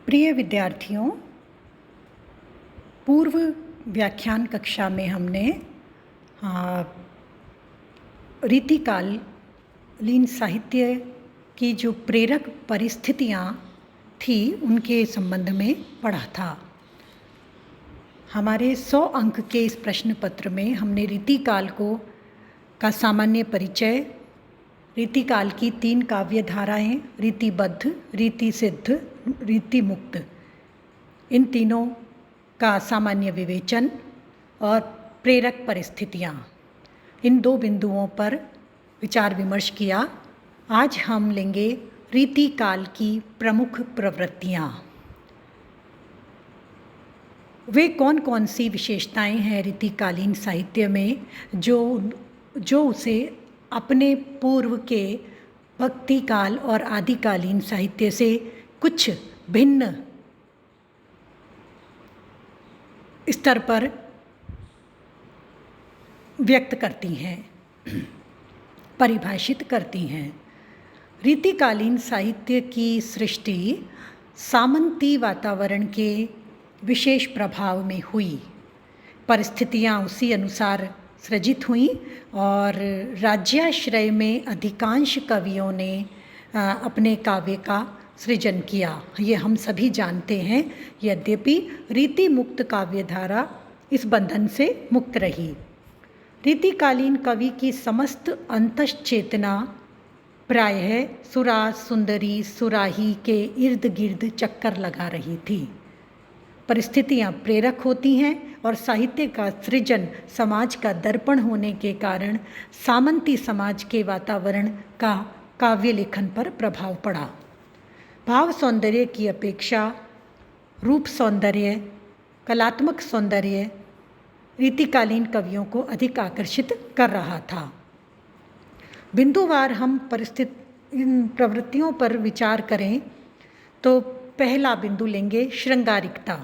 प्रिय विद्यार्थियों, पूर्व व्याख्यान कक्षा में हमने रीतिकालीन साहित्य की जो प्रेरक परिस्थितियाँ थी उनके संबंध में पढ़ा था। हमारे 100 अंक के इस प्रश्न पत्र में हमने रीतिकाल का सामान्य परिचय, रीतिकाल की 3 काव्य धाराएँ, रीतिबद्ध, रीति सिद्ध, रीति मुक्त, इन तीनों का सामान्य विवेचन और प्रेरक परिस्थितियाँ, इन 2 बिंदुओं पर विचार विमर्श किया। आज हम लेंगे रीतिकाल की प्रमुख प्रवृत्तियाँ। वे कौन कौन सी विशेषताएं हैं रीतिकालीन साहित्य में जो उसे अपने पूर्व के भक्तिकाल और आदिकालीन साहित्य से कुछ भिन्न स्तर पर व्यक्त करती हैं, परिभाषित करती हैं। रीतिकालीन साहित्य की सृष्टि सामंती वातावरण के विशेष प्रभाव में हुई। परिस्थितियाँ उसी अनुसार सृजित हुईं और राज्याश्रय में अधिकांश कवियों ने अपने काव्य का सृजन किया। ये हम सभी जानते हैं। यद्यपि रीति मुक्त काव्यधारा इस बंधन से मुक्त रही। रीतिकालीन कवि की समस्त अंतश्चेतना प्रायः सुरा सुंदरी सुराही के इर्द गिर्द चक्कर लगा रही थी। परिस्थितियाँ प्रेरक होती हैं और साहित्य का सृजन समाज का दर्पण होने के कारण सामंती समाज के वातावरण का काव्य लेखन पर प्रभाव पड़ा। भाव सौंदर्य की अपेक्षा रूप सौंदर्य, कलात्मक सौंदर्य रीतिकालीन कवियों को अधिक आकर्षित कर रहा था। बिंदुवार हम इन प्रवृत्तियों पर विचार करें तो पहला बिंदु लेंगे श्रृंगारिकता।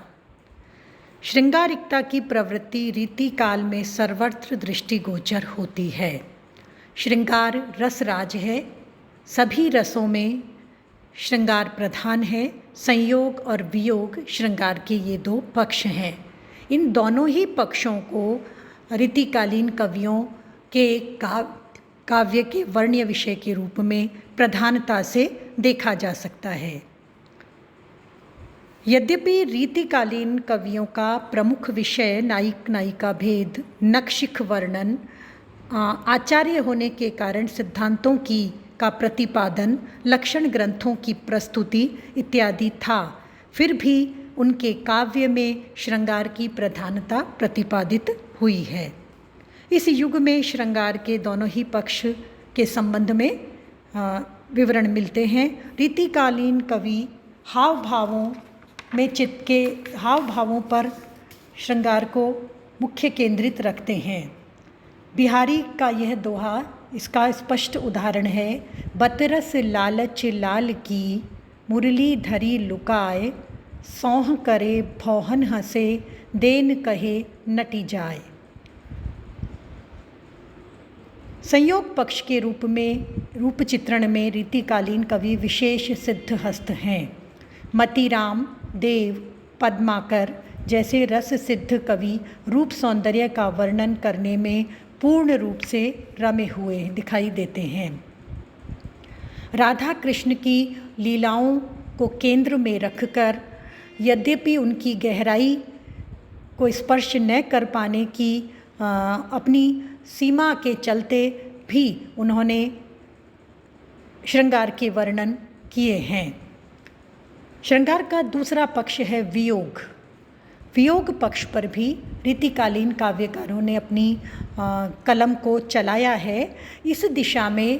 श्रृंगारिकता की प्रवृत्ति रीतिकाल में सर्वत्र दृष्टिगोचर होती है। श्रृंगार रसराज है। सभी रसों में श्रृंगार प्रधान है। संयोग और वियोग श्रृंगार के ये 2 पक्ष हैं। इन दोनों ही पक्षों को रीतिकालीन कवियों के काव्य के वर्ण्य विषय के रूप में प्रधानता से देखा जा सकता है। यद्यपि रीतिकालीन कवियों का प्रमुख विषय नायक नायिका भेद, नखशिख वर्णन, आचार्य होने के कारण सिद्धांतों का प्रतिपादन, लक्षण ग्रंथों की प्रस्तुति इत्यादि था, फिर भी उनके काव्य में श्रृंगार की प्रधानता प्रतिपादित हुई है। इस युग में श्रृंगार के दोनों ही पक्ष के संबंध में विवरण मिलते हैं। रीतिकालीन कवि हाव भावों पर श्रृंगार को मुख्य केंद्रित रखते हैं। बिहारी का यह दोहा इसका स्पष्ट उदाहरण है। बतरस लालच लाल की मुरली धरी लुकाए, सौह करे भौहन हंसे देन कहे नटी जाए। संयोग पक्ष के रूप चित्रण में रीतिकालीन कवि विशेष सिद्ध हस्त हैं। मतीराम, देव, पद्माकर जैसे रस सिद्ध कवि रूप सौंदर्य का वर्णन करने में पूर्ण रूप से रमे हुए दिखाई देते हैं। राधा कृष्ण की लीलाओं को केंद्र में रखकर यद्यपि उनकी गहराई को स्पर्श न कर पाने की अपनी सीमा के चलते भी उन्होंने श्रृंगार के वर्णन किए हैं। श्रृंगार का दूसरा पक्ष है वियोग। वियोग पक्ष पर भी रीतिकालीन काव्यकारों ने अपनी कलम को चलाया है। इस दिशा में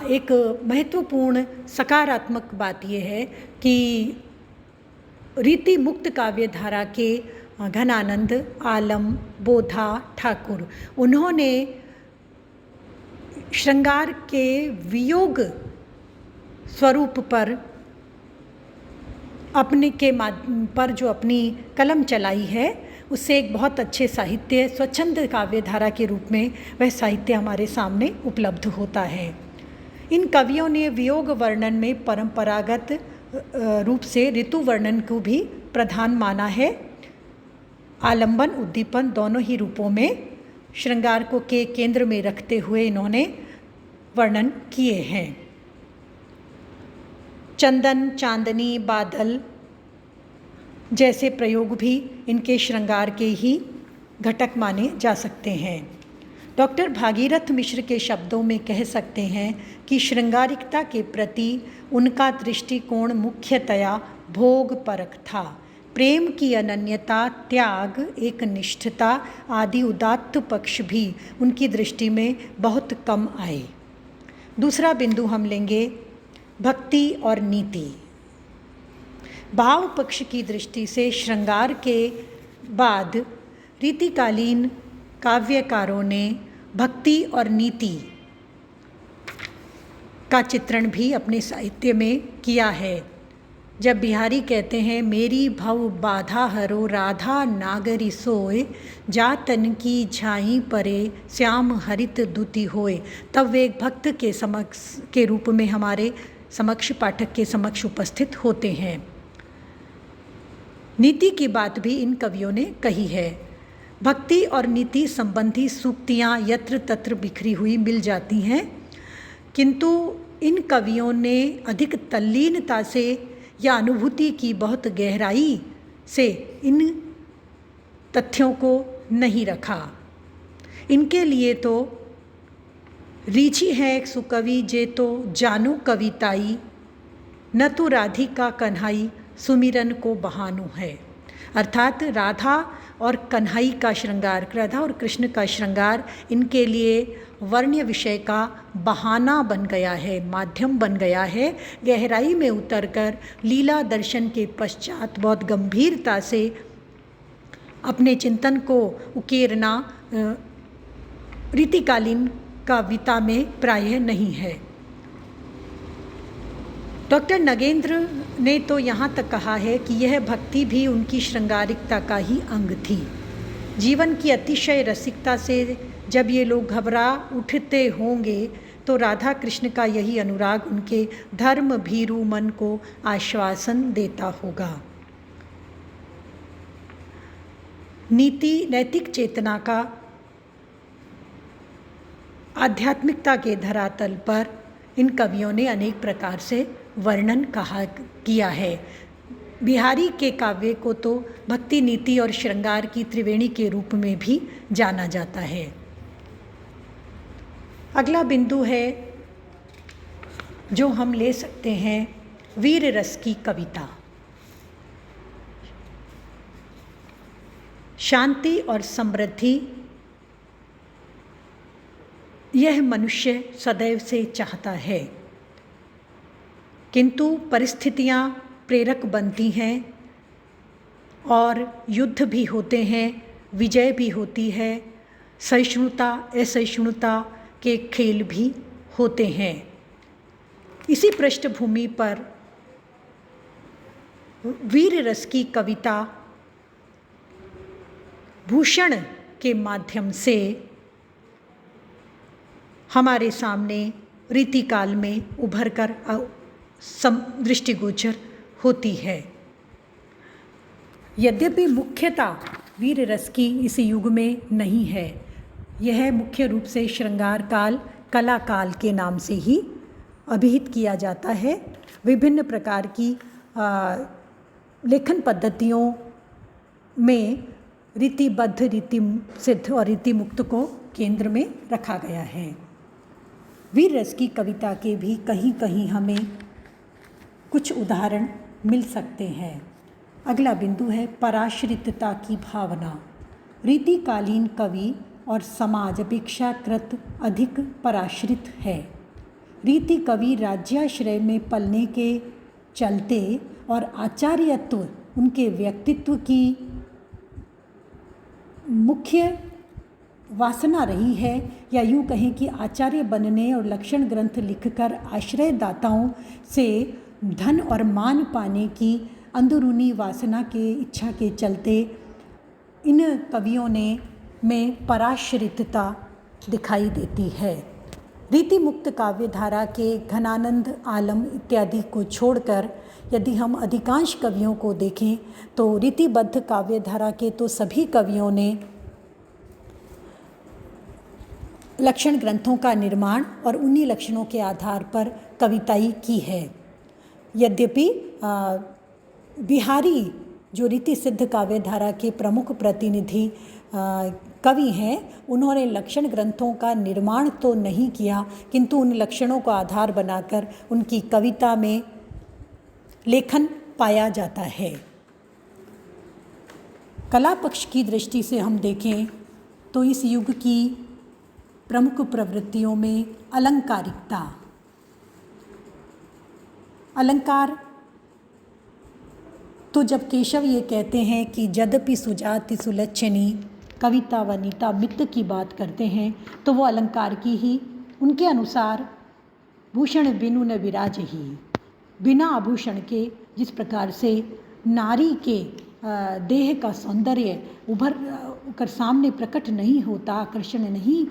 एक महत्वपूर्ण सकारात्मक बात यह है कि रीति मुक्त काव्यधारा के घनानंद, आलम, बोधा, ठाकुर, उन्होंने श्रृंगार के वियोग स्वरूप पर जो अपनी कलम चलाई है उससे एक बहुत अच्छे साहित्य, स्वच्छंद काव्यधारा के रूप में वह साहित्य हमारे सामने उपलब्ध होता है। इन कवियों ने वियोग वर्णन में परंपरागत रूप से ऋतु वर्णन को भी प्रधान माना है। आलंबन उद्दीपन दोनों ही रूपों में श्रृंगार को के केंद्र में रखते हुए इन्होंने वर्णन किए हैं। चंदन, चांदनी, बादल जैसे प्रयोग भी इनके श्रृंगार के ही घटक माने जा सकते हैं। डॉक्टर भागीरथ मिश्र के शब्दों में कह सकते हैं कि श्रृंगारिकता के प्रति उनका दृष्टिकोण मुख्यतया भोगपरक था। प्रेम की अनन्यता, त्याग, एक निष्ठता आदि उदात्त पक्ष भी उनकी दृष्टि में बहुत कम आए। दूसरा बिंदु हम लेंगे भक्ति और नीति। भाव पक्ष की दृष्टि से श्रृंगार के बाद रीतिकालीन काव्यकारों ने भक्ति और नीति का चित्रण भी अपने साहित्य में किया है। जब बिहारी कहते हैं मेरी भव बाधा हरो राधा नागरी सोय, जा तन की झाई परे श्याम हरित दुति होय, तब वे एक भक्त के समक्ष के रूप में हमारे समक्ष, पाठक के समक्ष उपस्थित होते हैं। नीति की बात भी इन कवियों ने कही है। भक्ति और नीति संबंधी सूक्तियाँ यत्र तत्र बिखरी हुई मिल जाती हैं, किंतु इन कवियों ने अधिक तल्लीनता से या अनुभूति की बहुत गहराई से इन तथ्यों को नहीं रखा। इनके लिए तो रीछि है सुकवि जे तो जानो कविताई, न तो राधिका कन्हाई सुमिरन को बहानु है। अर्थात राधा और कन्हई का श्रृंगार, राधा और कृष्ण का श्रृंगार इनके लिए वर्ण्य विषय का बहाना बन गया है, माध्यम बन गया है। गहराई में उतरकर लीला दर्शन के पश्चात बहुत गंभीरता से अपने चिंतन को उकेरना रीतिकालीन कविता में प्रायः नहीं है। डॉक्टर नगेंद्र ने तो यहाँ तक कहा है कि यह भक्ति भी उनकी श्रृंगारिकता का ही अंग थी। जीवन की अतिशय रसिकता से जब ये लोग घबरा उठते होंगे तो राधा कृष्ण का यही अनुराग उनके धर्म भीरू मन को आश्वासन देता होगा। नीति, नैतिक चेतना का आध्यात्मिकता के धरातल पर इन कवियों ने अनेक प्रकार से वर्णन किया है। बिहारी के काव्य को तो भक्ति, नीति और श्रृंगार की त्रिवेणी के रूप में भी जाना जाता है। अगला बिंदु है जो हम ले सकते हैं वीर रस की कविता। शांति और समृद्धि यह मनुष्य सदैव से चाहता है, किंतु परिस्थितियाँ प्रेरक बनती हैं और युद्ध भी होते हैं, विजय भी होती है, सहिष्णुता असहिष्णुता के खेल भी होते हैं। इसी पृष्ठभूमि पर वीर रस की कविता भूषण के माध्यम से हमारे सामने रीतिकाल में उभर कर दृष्टिगोचर होती है। यद्यपि मुख्यता वीर रस की इस युग में नहीं है, यह मुख्य रूप से श्रृंगार काल, कला काल के नाम से ही अभिहित किया जाता है। विभिन्न प्रकार की लेखन पद्धतियों में रीतिबद्ध, रीति सिद्ध और रीति मुक्त को केंद्र में रखा गया है। वीर रस की कविता के भी कहीं कहीं हमें कुछ उदाहरण मिल सकते हैं। अगला बिंदु है पराश्रितता की भावना। रीतिकालीन कवि और समाज अपेक्षाकृत अधिक पराश्रित है। रीति कवि राज्याश्रय में पलने के चलते और आचार्यत्व उनके व्यक्तित्व की मुख्य वासना रही है, या यूँ कहें कि आचार्य बनने और लक्षण ग्रंथ लिखकर आश्रयदाताओं से धन और मान पाने की अंदरूनी वासना के इच्छा के चलते इन कवियों में पराश्रितता दिखाई देती है। रीति मुक्त काव्य धारा के घनानंद आलम इत्यादि को छोड़कर यदि हम अधिकांश कवियों को देखें तो रीतिबद्ध काव्य धारा के तो सभी कवियों ने लक्षण ग्रंथों का निर्माण और उन्हीं लक्षणों के आधार पर कविताई की है। यद्यपि बिहारी जो रीति सिद्ध काव्य धारा के प्रमुख प्रतिनिधि कवि हैं, उन्होंने लक्षण ग्रंथों का निर्माण तो नहीं किया, किंतु उन लक्षणों को आधार बनाकर उनकी कविता में लेखन पाया जाता है। कला पक्ष की दृष्टि से हम देखें तो इस युग की प्रमुख प्रवृत्तियों में अलंकारिकता, अलंकार तो जब केशव ये कहते हैं कि यद्यपि सुजाति सुलक्षणी कविता वनिता मित्त की बात करते हैं तो वो अलंकार की ही, उनके अनुसार भूषण बिनु न विराज ही, बिना आभूषण के जिस प्रकार से नारी के देह का सौंदर्य उभर कर सामने प्रकट नहीं होता, आकर्षण नहीं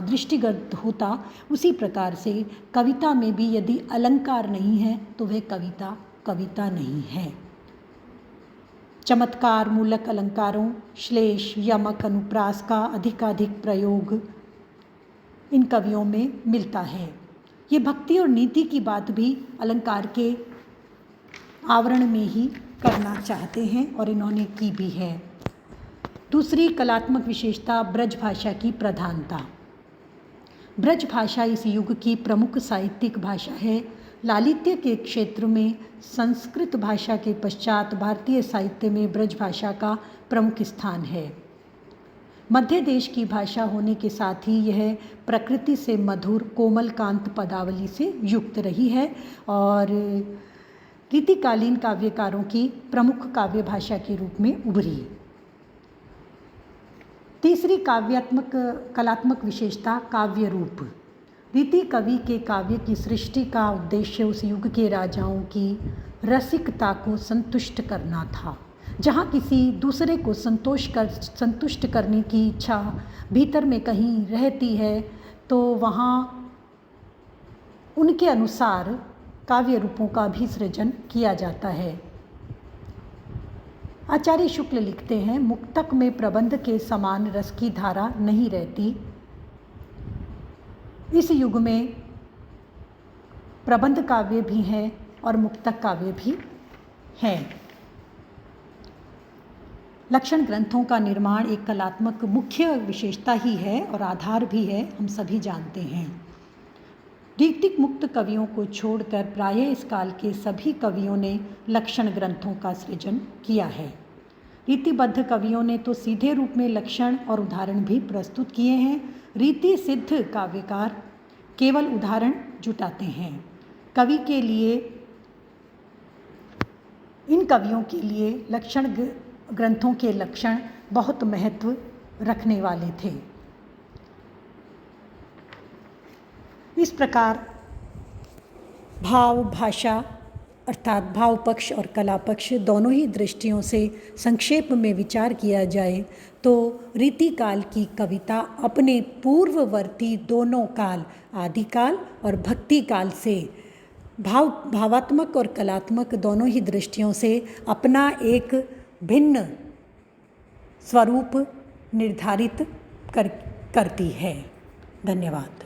दृष्टिगत होता, उसी प्रकार से कविता में भी यदि अलंकार नहीं है तो वह कविता कविता नहीं है। चमत्कार मूलक अलंकारों, श्लेष, यमक, अनुप्रास का अधिकाधिक प्रयोग इन कवियों में मिलता है। ये भक्ति और नीति की बात भी अलंकार के आवरण में ही करना चाहते हैं और इन्होंने की भी है। दूसरी कलात्मक विशेषता ब्रज भाषा की प्रधानता। ब्रज भाषा इस युग की प्रमुख साहित्यिक भाषा है। लालित्य के क्षेत्र में संस्कृत भाषा के पश्चात भारतीय साहित्य में ब्रज भाषा का प्रमुख स्थान है। मध्य देश की भाषा होने के साथ ही यह प्रकृति से मधुर कोमल कांत पदावली से युक्त रही है और रीतिकालीन काव्यकारों की प्रमुख काव्य भाषा के रूप में उभरी। तीसरी काव्यात्मक कलात्मक विशेषता काव्य रूप। रीति कवि के काव्य की सृष्टि का उद्देश्य उस युग के राजाओं की रसिकता को संतुष्ट करना था। जहाँ किसी दूसरे को संतुष्ट करने की इच्छा भीतर में कहीं रहती है तो वहाँ उनके अनुसार काव्य रूपों का भी सृजन किया जाता है। आचार्य शुक्ल लिखते हैं, मुक्तक में प्रबंध के समान रस की धारा नहीं रहती। इस युग में प्रबंध काव्य भी हैं और मुक्तक काव्य भी हैं। लक्षण ग्रंथों का निर्माण एक कलात्मक मुख्य विशेषता ही है और आधार भी है, हम सभी जानते हैं। रीतिक मुक्त कवियों को छोड़कर प्रायः इस काल के सभी कवियों ने लक्षण ग्रंथों का सृजन किया है। रीतिबद्ध कवियों ने तो सीधे रूप में लक्षण और उदाहरण भी प्रस्तुत किए हैं। रीति सिद्ध काव्यकार केवल उदाहरण जुटाते हैं। कवि के लिए, इन कवियों के लिए लक्षण ग्रंथों के लक्षण बहुत महत्व रखने वाले थे। इस प्रकार भाव भाषा अर्थात भाव पक्ष और कला पक्ष दोनों ही दृष्टियों से संक्षेप में विचार किया जाए तो रीतिकाल की कविता अपने पूर्ववर्ती दोनों काल आदिकाल और भक्ति काल से भावात्मक और कलात्मक दोनों ही दृष्टियों से अपना एक भिन्न स्वरूप निर्धारित करती है। धन्यवाद।